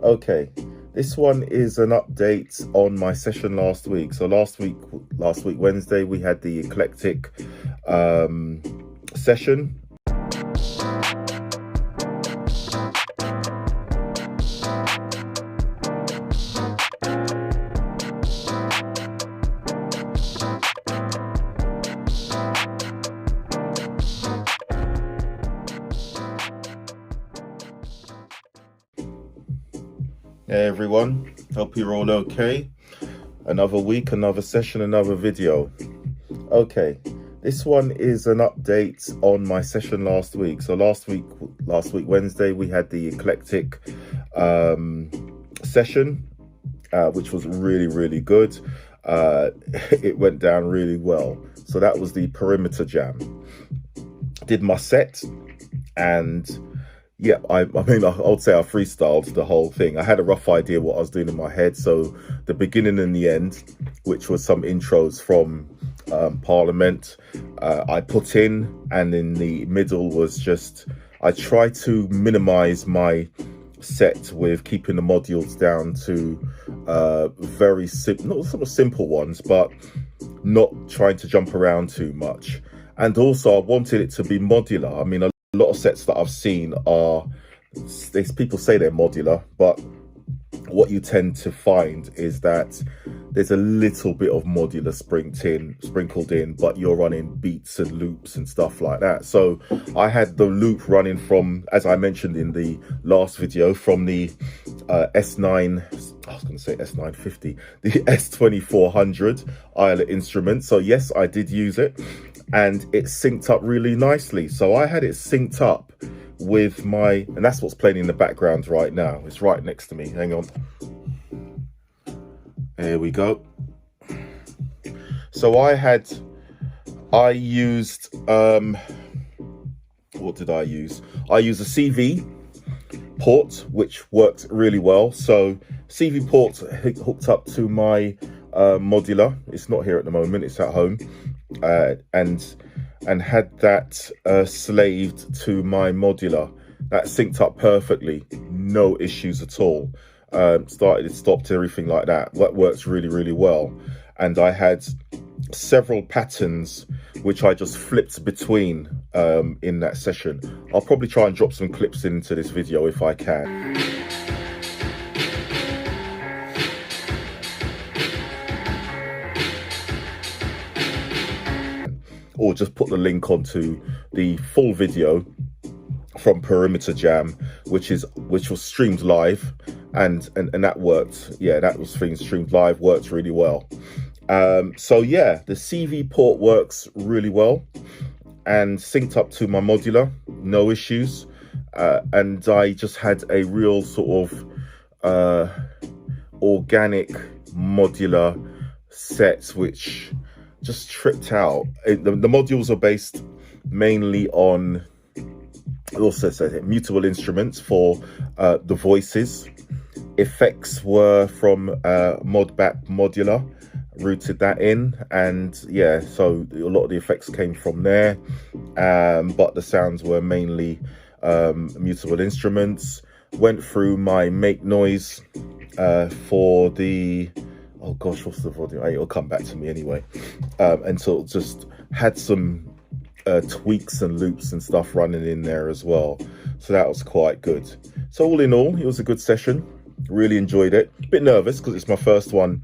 Okay, this one is an update on my session last week. So last week Wednesday, we had the eclectic session. Hey everyone, hope you're all okay. Another week, another session, another video. Okay, this one is an update on my session last week. So last week Wednesday, we had the eclectic session, which was really good. It went down really well. So that was the perimeter jam. Did my set, and yeah, I mean, I would say I freestyled the whole thing. I had a rough idea what I was doing in my head. So the beginning and the end, which was some intros from Parliament, I put in, and in the middle was just, I tried to minimize my set with keeping the modules down to very not sort of simple ones, but not trying to jump around too much. And also I wanted it to be modular. I mean, a lot of sets that I've seen are, people say they're modular, but what you tend to find is that there's a little bit of modular sprinkled in, but you're running beats and loops and stuff like that. So I had the loop running from, as I mentioned in the last video, from the S9, I was going to say S950, the S2400 Isla instrument. So yes, I did use it, and it synced up really nicely. So I had it synced up with my, and that's what's playing in the background right now. It's right next to me. Hang on. There we go. So I used, what did I use? I used a CV port, which worked really well. So CV port hooked up to my modular. It's not here at the moment, it's at home. And had that slaved to my modular. That synced up perfectly, no issues at all. Started, it stopped, everything like that. That works really well. And I had several patterns which I just flipped between in that session. I'll probably try and drop some clips into this video if I can. Or just put the link onto the full video from Perimeter Jam, which was streamed live, and that worked. Yeah, that was streamed live, worked really well. So yeah, the CV port works really well and synced up to my modular, no issues. And I just had a real sort of organic modular set, which just tripped out. The modules are based mainly on, it also says it, mutable instruments for the voices. Effects were from Modbap Modular, routed that in, and yeah, so a lot of the effects came from there, but the sounds were mainly mutable instruments. Went through my make noise for the, oh gosh, what's the volume? It'll come back to me anyway. And so just had some tweaks and loops and stuff running in there as well. So that was quite good. So all in all, it was a good session. Really enjoyed it. A bit nervous because it's my first one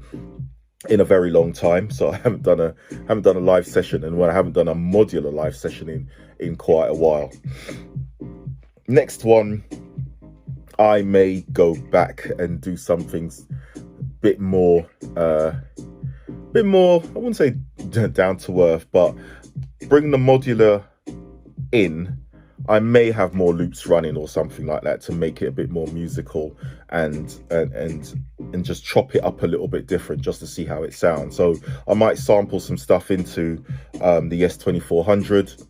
in a very long time. So I haven't done a live session, and when I haven't done a modular live session in quite a while. Next one, I may go back and do something bit more, I wouldn't say down to earth, but bring the modular in. I may have more loops running or something like that to make it a bit more musical, and just chop it up a little bit different, just to see how it sounds. So I might sample some stuff into the S2400,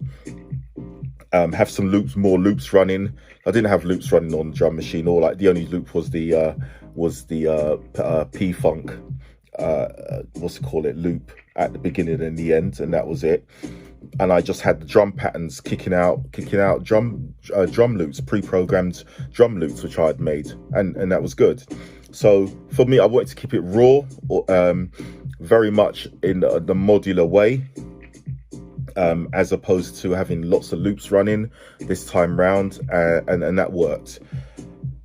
have some more loops running. I didn't have loops running on the drum machine, or like the only loop was the P-Funk what's it call it, loop at the beginning and the end, and that was it. And I just had the drum patterns kicking out drum loops, pre-programmed drum loops, which I had made, and that was good. So for me, I wanted to keep it raw, very much in the modular way, as opposed to having lots of loops running this time round, and that worked.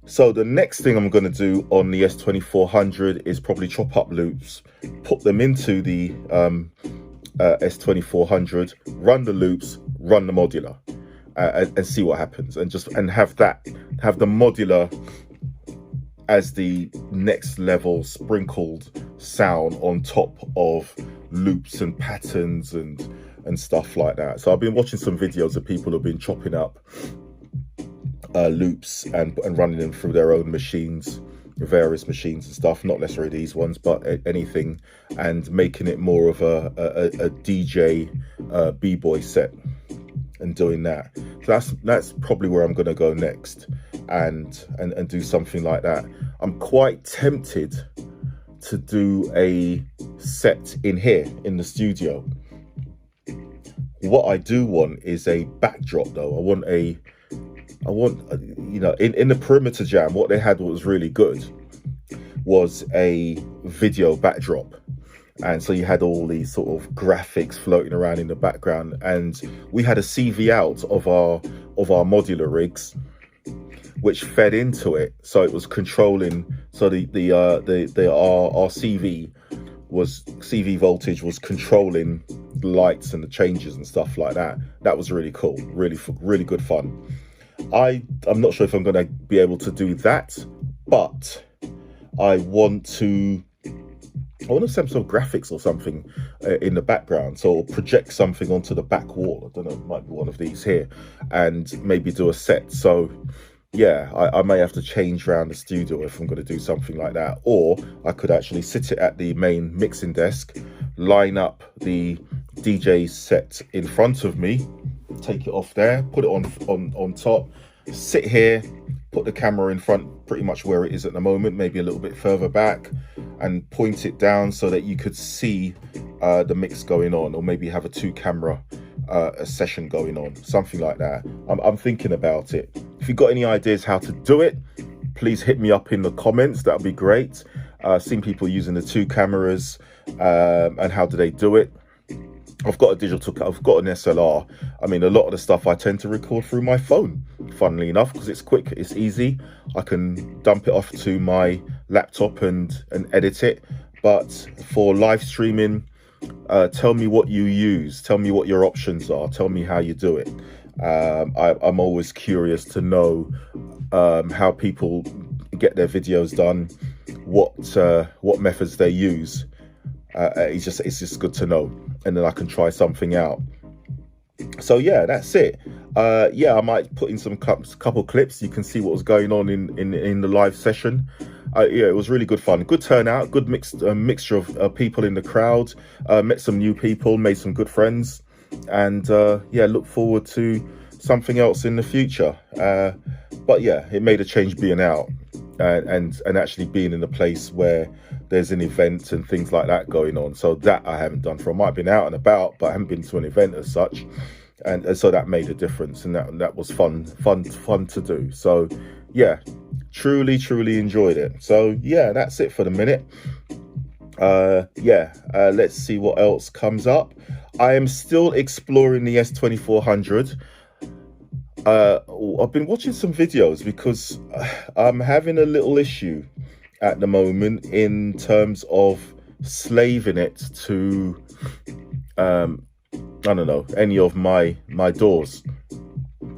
So the next thing I'm going to do on the S2400 is probably chop up loops, put them into the S2400, run the loops, run the modular, and see what happens, and have the modular as the next level sprinkled sound on top of loops and patterns and stuff like that. So I've been watching some videos of people who've been chopping up loops and running them through their own machines, various machines and stuff, not necessarily these ones, but anything, and making it more of a DJ b-boy set and doing that. So that's probably where I'm going to go next, and do something like that. I'm quite tempted to do a set in here in the studio. What I do want is a backdrop though. I want you know, in the Perimeter Jam, what they had, what was really good was a video backdrop. And so you had all these sort of graphics floating around in the background, and we had a CV out of our modular rigs, which fed into it. So it was controlling. So our CV voltage was controlling the lights and the changes and stuff like that. That was really cool, really good fun. I'm not sure if I'm going to be able to do that, but I want to send some graphics or something in the background. So project something onto the back wall. I don't know, it might be one of these here, and maybe do a set. So yeah, I may have to change around the studio if I'm going to do something like that. Or I could actually sit it at the main mixing desk, line up the DJ set in front of me, take it off there, put it on top, sit here, put the camera in front pretty much where it is at the moment, maybe a little bit further back, and point it down so that you could see the mix going on, or maybe have a 2-camera session going on, something like that. I'm thinking about it. If you've got any ideas how to do it, please hit me up in the comments. That would be great. Seen people using the 2 cameras, and how do they do it? I've got an SLR. I mean, a lot of the stuff I tend to record through my phone, funnily enough, because it's quick, it's easy. I can dump it off to my laptop and edit it. But for live streaming, tell me what you use. Tell me what your options are. Tell me how you do it. I'm always curious to know how people get their videos done, what methods they use. It's just good to know, and then I can try something out. So yeah, that's it. Yeah, I might put in some couple clips. You can see what was going on in the live session. Yeah, it was really good fun, good turnout, good mixture of people in the crowd. Met some new people, made some good friends, and yeah, look forward to something else in the future. But yeah, it made a change being out and actually being in a place where there's an event and things like that going on. So that I haven't done for. I might have been out and about, but I haven't been to an event as such, and so that made a difference, and that was fun to do. So yeah, truly enjoyed it. So yeah, that's it for the minute. Let's see what else comes up. I am still exploring the S2400. I've been watching some videos because I'm having a little issue at the moment in terms of slaving it to I don't know, any of my doors.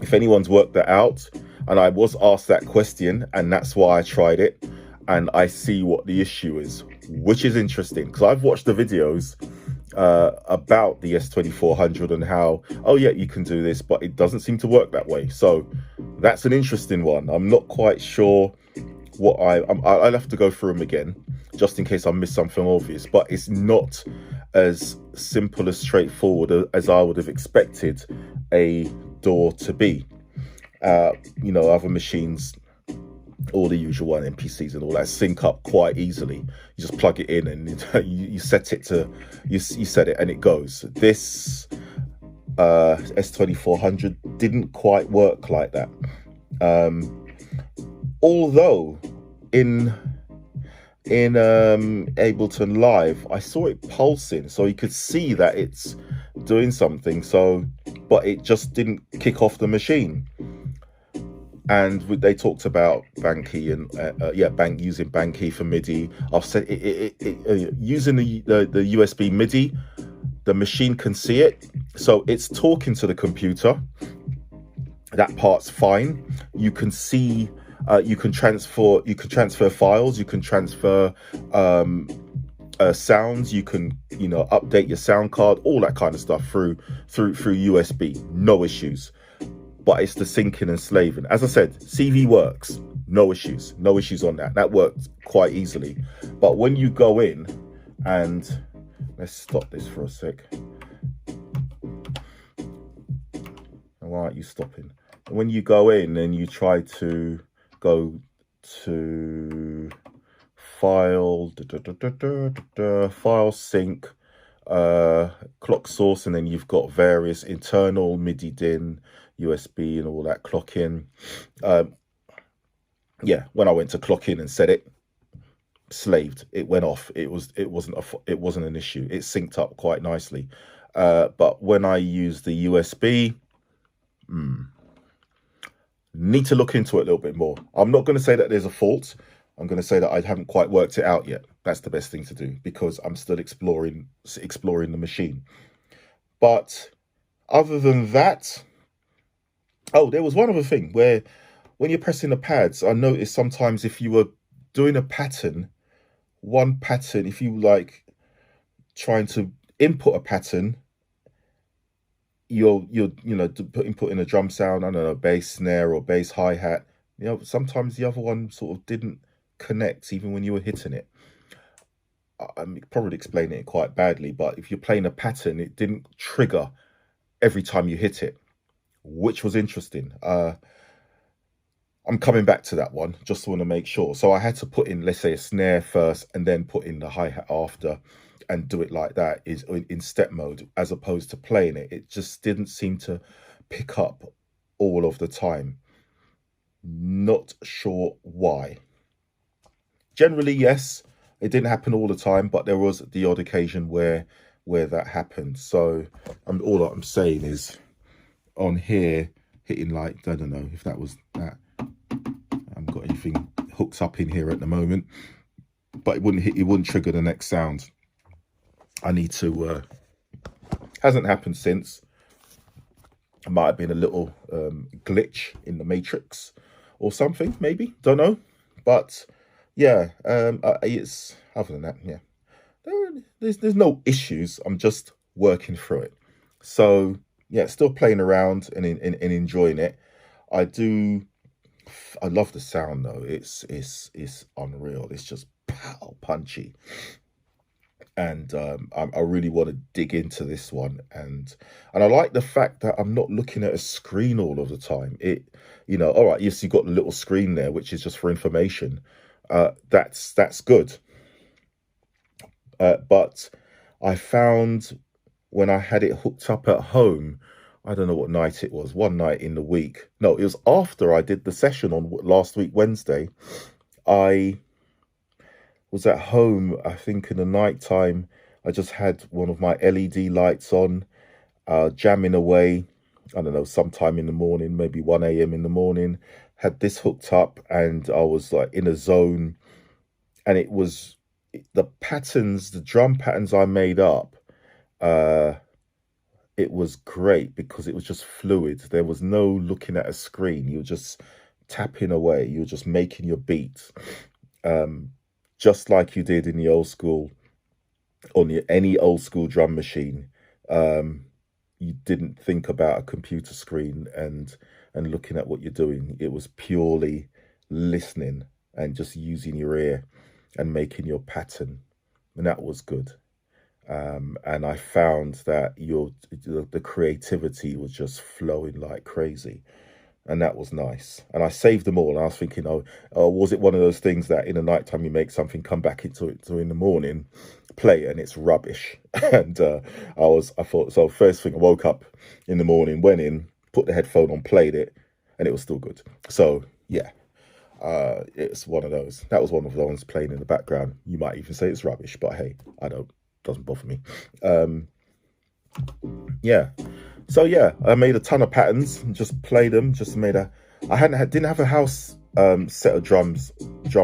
If anyone's worked that out, and I was asked that question, and that's why I tried it, and I see what the issue is, which is interesting because I've watched the videos about the S2400 and how, oh yeah, you can do this, but it doesn't seem to work that way. So that's an interesting one. I'm not quite sure what I'll have to go through them again just in case I missed something obvious, but it's not as simple as straightforward as I would have expected a door to be. You know, other machines all the usual one, NPCs and all that, sync up quite easily. You just plug it in and you set it to, you set it and it goes. This S2400 didn't quite work like that. Although in Ableton Live, I saw it pulsing, so you could see that it's doing something. So, but it just didn't kick off the machine. And they talked about Banky and using Banky for MIDI. I've said using the USB MIDI, the machine can see it, so it's talking to the computer. That part's fine. You can see. You can transfer files. You can transfer sounds. You can update your sound card, all that kind of stuff through USB. No issues. But it's the syncing and slaving. As I said, CV works, no issues on that. That works quite easily. But when you go in and let's stop this for a sec. Why aren't you stopping? When you go in and you try to go to file, file sync, clock source, and then you've got various internal MIDI DIN, USB and all that, clock in. Yeah, when I went to clock in and set it, slaved, it went off. It wasn't an issue. It synced up quite nicely. But when I use the USB, need to look into it a little bit more. I'm not going to say that there's a fault. I'm going to say that I haven't quite worked it out yet. That's the best thing to do, because I'm still exploring the machine. But other than that, oh, there was one other thing where when you're pressing the pads, I noticed sometimes if you were doing a pattern, one pattern, if you like trying to input a pattern, you're input in a drum sound, I don't know, bass snare or bass hi-hat, sometimes the other one sort of didn't connect even when you were hitting it. I'm probably explaining it quite badly, but if you're playing a pattern, it didn't trigger every time you hit it, which was interesting. I'm coming back to that one, just want to make sure. So I had to put in, let's say, a snare first and then put in the hi-hat after, and do it like that, is in step mode, as opposed to playing it. It just didn't seem to pick up all of the time. Not sure why. Generally, yes, it didn't happen all the time, but there was the odd occasion where that happened. So all I'm saying is, on here, hitting like, I don't know if that was that. I haven't got anything hooked up in here at the moment, but it wouldn't trigger the next sound. I need to, hasn't happened since. It might have been a little glitch in the matrix or something, maybe, don't know. But yeah, it's, other than that, yeah, there's no issues. I'm just working through it. So yeah, still playing around and enjoying it. I love the sound though. It's unreal. It's just pow, punchy. And I really want to dig into this one, and I like the fact that I'm not looking at a screen all of the time. All right, yes, you've got the little screen there, which is just for information. That's good. But I found when I had it hooked up at home, I don't know what night it was, one night in the week. No, it was after I did the session on last week, Wednesday. I was at home, I think in the night time. I just had one of my LED lights on, jamming away, I don't know, sometime in the morning, maybe 1 a.m. in the morning, had this hooked up, and I was like in a zone. And it was the patterns, the drum patterns I made up, it was great because it was just fluid. There was no looking at a screen. You were just tapping away. You were just making your beats. Just like you did in the old school, on any old school drum machine. You didn't think about a computer screen and looking at what you're doing. It was purely listening and just using your ear and making your pattern, and that was good. And I found that the creativity was just flowing like crazy. and that was nice. And I saved them all. And I was thinking, oh, was it one of those things that in the nighttime you make something, come back into it, so in the morning play it and it's rubbish? And I thought, so first thing, I woke up in the morning, went in, put the headphone on, played it, and it was still good. So yeah, it's one of those. That was one of the ones playing in the background. You might even say it's rubbish, but hey, doesn't bother me. Yeah. So yeah, I made a ton of patterns and just played them. Just made didn't have a house set of drum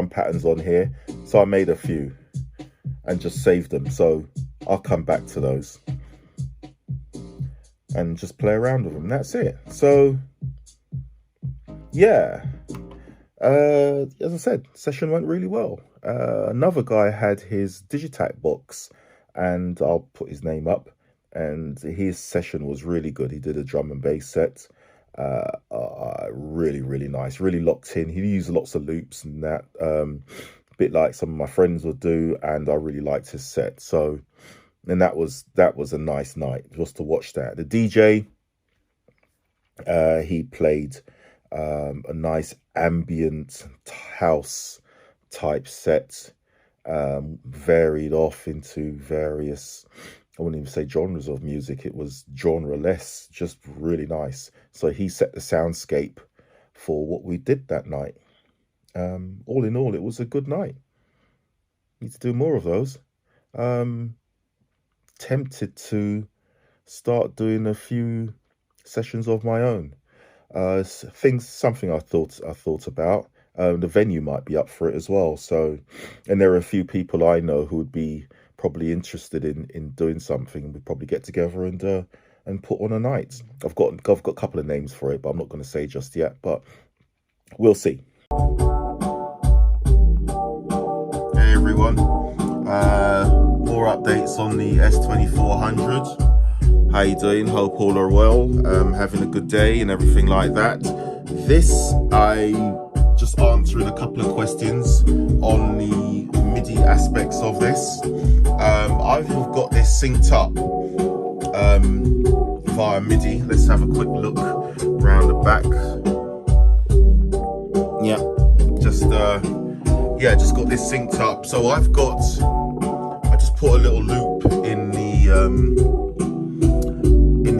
patterns on here, so I made a few and just saved them. So I'll come back to those and just play around with them. That's it. So yeah, as I said, session went really well. Another guy had his Digitac box, and I'll put his name up. And his session was really good. He did a drum and bass set, really, really nice, really locked in. He used lots of loops and that, a bit like some of my friends would do, and I really liked his set. So, and that was a nice night just to watch that. The DJ, he played a nice ambient house type set, varied off into various, I wouldn't even say genres of music. It was genre-less, just really nice. So he set the soundscape for what we did that night. All in all, it was a good night. Need to do more of those. Tempted to start doing a few sessions of my own. Something I thought about. The venue might be up for it as well. So, and there are a few people I know who would be probably interested in doing something. We'd probably get together and put on a night. I've got a couple of names for it, but I'm not going to say just yet, but we'll see. Hey everyone, more updates on the S2400. How you doing? Hope all are well, having a good day and everything like that. I just answering a couple of questions on the Midi aspects of this. I've got this synced up via Midi. Let's have a quick look around the back. Yeah, just got this synced up. So I just put a little loop in the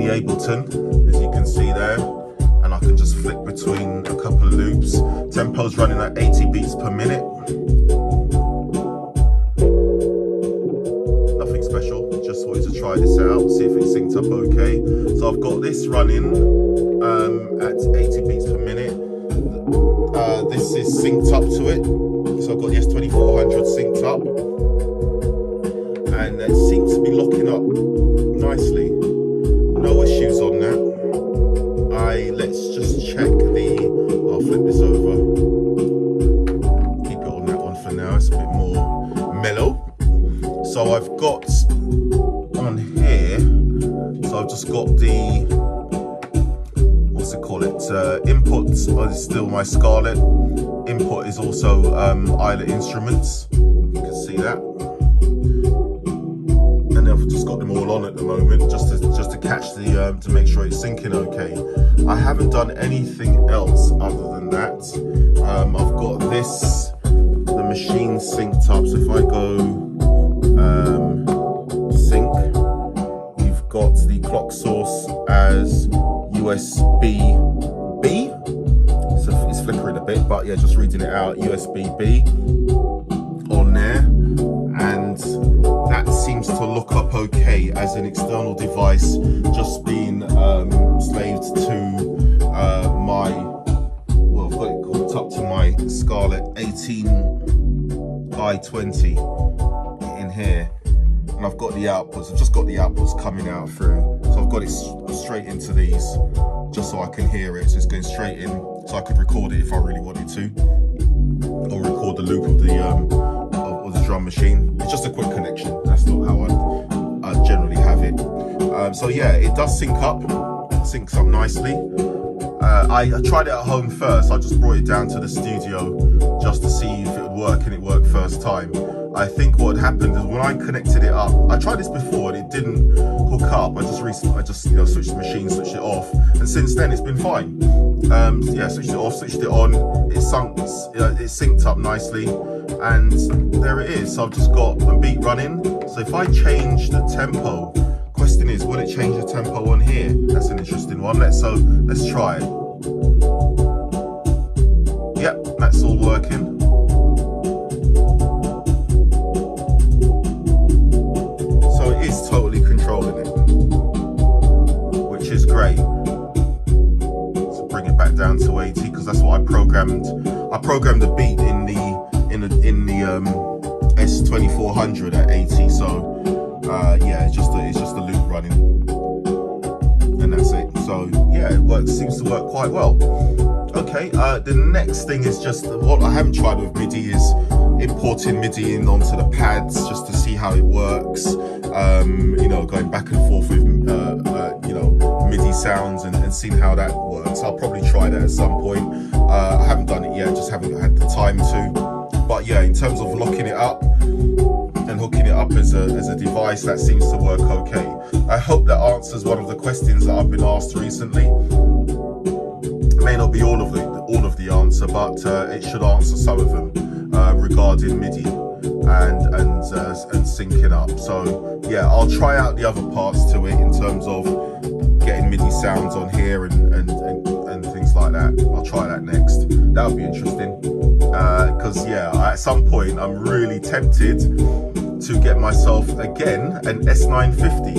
Ableton, as you can see there, and I can just flick between a couple of loops. Tempo's running at 80 beats per minute. Nothing special, just wanted to try this out, see if it's synced up okay. So I've got this running at 80 beats per minute. This is synced up to it. So I've got the S2400 synced up, and it seems to be locking up nicely. No issues on that. Let's just check I'll flip this over. Keep it on that one for now, it's a bit more mellow. So I've got on here, so I've just got the, what's it call it, input is still my Scarlett. Input is also Isla Instruments, you can see that. And I've just got them all on at the moment, just to catch to make sure it's syncing okay. I haven't done anything else other than that. I've got the machine synced up. So if I go sync, you've got the clock source as USB-B. So it's flickering a bit, but yeah, just reading it out, USB-B on there. And that seems to look up okay as an external device, just being slaved to I've got it hooked up to my Scarlett 18i20 in here, and I've got the outputs. I've just got the outputs coming out through, so I've got it straight into these, just so I can hear it. So it's going straight in, so I could record it if I really wanted to, or record the loop of the drum machine. It's just a quick connection. That's not how I generally have it. So yeah, it does syncs up nicely. I tried it at home first. I just brought it down to the studio just to see if it would work, and it worked first time. I think what happened is when I connected it up, I tried this before and it didn't hook up. I just you know, switched the machine, switched it off, and since then it's been fine. Yeah, switched it off, switched it on, it synced up nicely, and there it is. So I've just got a beat running. So if I change the tempo, question is, will it change the tempo on here? That's an interesting one. Let's try it. Yep, that's all working. So it is totally controlling it, which is great. So bring it back down to 80 because that's what I programmed. I programmed the beat in the S2400 at 80. So yeah, it's just a loop running, and that's it. So yeah, it works. Seems to work quite well. Okay, the next thing is just what I haven't tried with Midi is importing Midi in onto the pads just to see how it works. You know, going back and forth with you know, Midi sounds and seeing how that works. I'll probably try that at some point. I haven't done it yet, just haven't had the time to. But yeah, in terms of locking it up and hooking it up as a device, that seems to work okay. I hope that answers one of the questions that I've been asked recently. May not be all of the answer, but it should answer some of them regarding Midi and syncing up. So yeah, I'll try out the other parts to it in terms of getting Midi sounds on here and things like that. I'll try that next. That'll be interesting because yeah, at some point I'm really tempted to get myself again an S950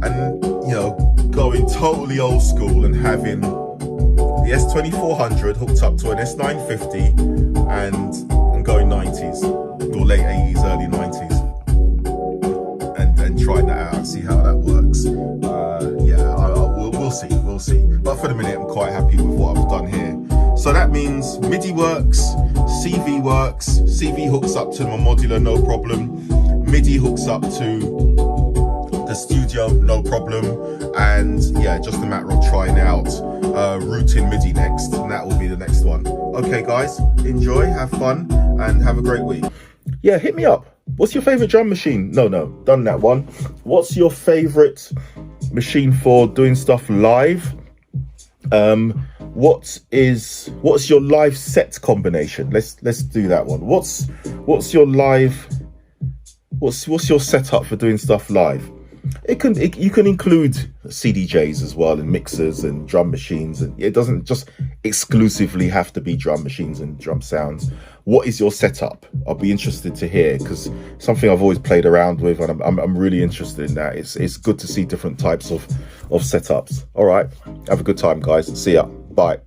and, you know, going totally old school and having the S2400 hooked up to an S950 and going 90s or late 80s, early 90s, and trying that out and see how that works. Yeah, we'll see. But for the minute, I'm quite happy with what I've done here. So that means Midi works, CV works, CV hooks up to my Modular, no problem. Midi hooks up to the studio, no problem. And yeah, just a matter of trying out routing Midi next, and that will be the next one. Okay guys, enjoy, have fun, and have a great week. Yeah, hit me up. What's your favorite drum machine? No, done that one. What's your favorite machine for doing stuff live? What's your live set combination? Let's do that one. What's your live, what's your setup for doing stuff live? You can include CDJs as well, and mixers and drum machines, and it doesn't just exclusively have to be drum machines and drum sounds. What is your setup? I'll be interested to hear, because something I've always played around with, and I'm really interested in that. It's good to see different types of setups. All right, have a good time guys, see ya, bye.